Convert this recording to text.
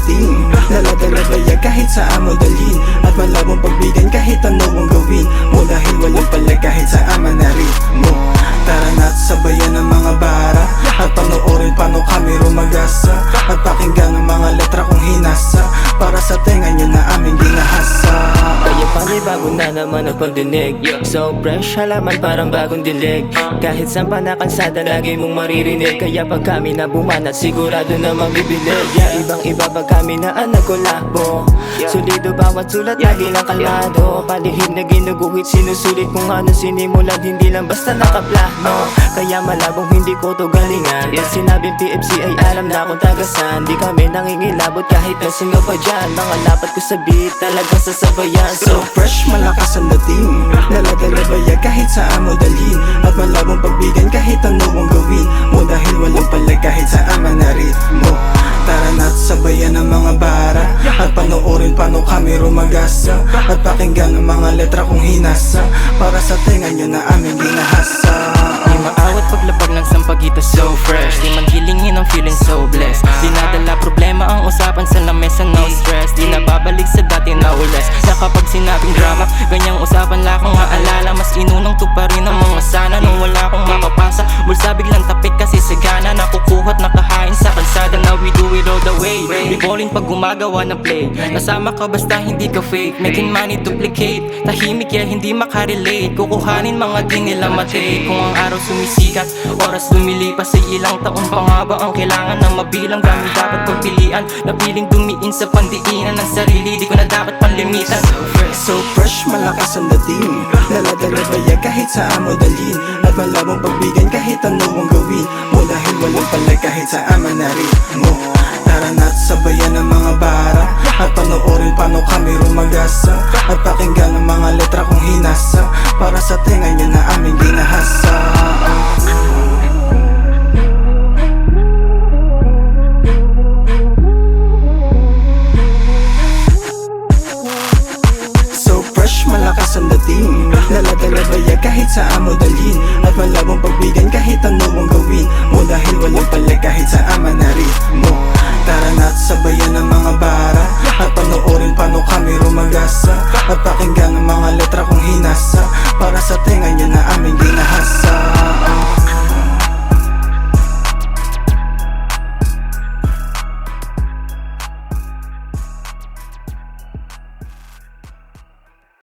dating. Naladalabaya kahit saan mo dalhin, at malabong pagbigan kahit ano ang gawin mo, dahil walang pala kahit saan man na ritmo. Tara na't sabayan ng mga bara, at panoorin paano kami rumagasa, at pakinggan ang mga letra kong hinasa, para sa tenga nyo na aming ginahasa. Kaya panibago na naman ang pagdinig, so fresh, halaman parang bagong dilig. Kahit saan pa nakansada lagi mong maririnig, kaya pag kami na bumanat sigurado na mabibilig. Ibang iba pag kami na nagkolabo, solido bawat sulat lagi lang kalmado. Palihim na ginuguhit, sinusulit kung ano sinimulan, hindi lang basta nakaplano. Kaya malabong hindi ko to galingan, pag sinabing PFC ay alam na akong tagasan. Di kami nangingilabot kahit na singaw pa dyan, mga lapat ko sa beat talagang sasabayan. So fresh, malakas ang dating, naladalabaya kahit saan mo dalhin, at malabong pagbigan kahit ano ang gawin mo, dahil walang pala kahit saan man na ritmo. Tara na't sabayan ng mga bara, at panoorin paano kami rumagasa, at pakinggan ang mga letra kong hinasa, para sa tenga nyo na aming ginahasa. Di maawat paglapag ng sampagita, so fresh. Di man hilingin ang feeling so blessed. Di nadala problema ang usapan sa lamesa, no stress. Di na babalik sa dati na ules, na kapag sinabing drama, ganyang usapan la akong maalala. Mas inunang tuparin ang mga sana nung wala akong makapasa. Bulsa biglang tapik kasi sagana, nakukuha't nakahain sa kalsada. Now we do it all the way, di bowling pag gumagawa ng play. Kasama ka basta hindi ka fake, making money duplicate. Tahimik kaya hindi makarelate, kukuhanin mga di nila matake. Kung ang araw sumisikat, oras lumilipas, sa ilang taon pa nga ba ang kailangan na mabilang? Dami dapat pagpilian, napiling dumiin sa pandiinan ng sarili, di ko na dapat panlimitan. So fresh, malakas ang dating, naladalabaya kahit saan mo dalhin, at malabong pagbigan kahit ano ang gawin mo, dahil walang pala kahit saan man na ritmo. Tara na't sabayan ng mga bara, at panoorin paano kami rumagasa, at pakinggan ang mga letra kong hinasa, para sa tenga nyo na aming ginahasa.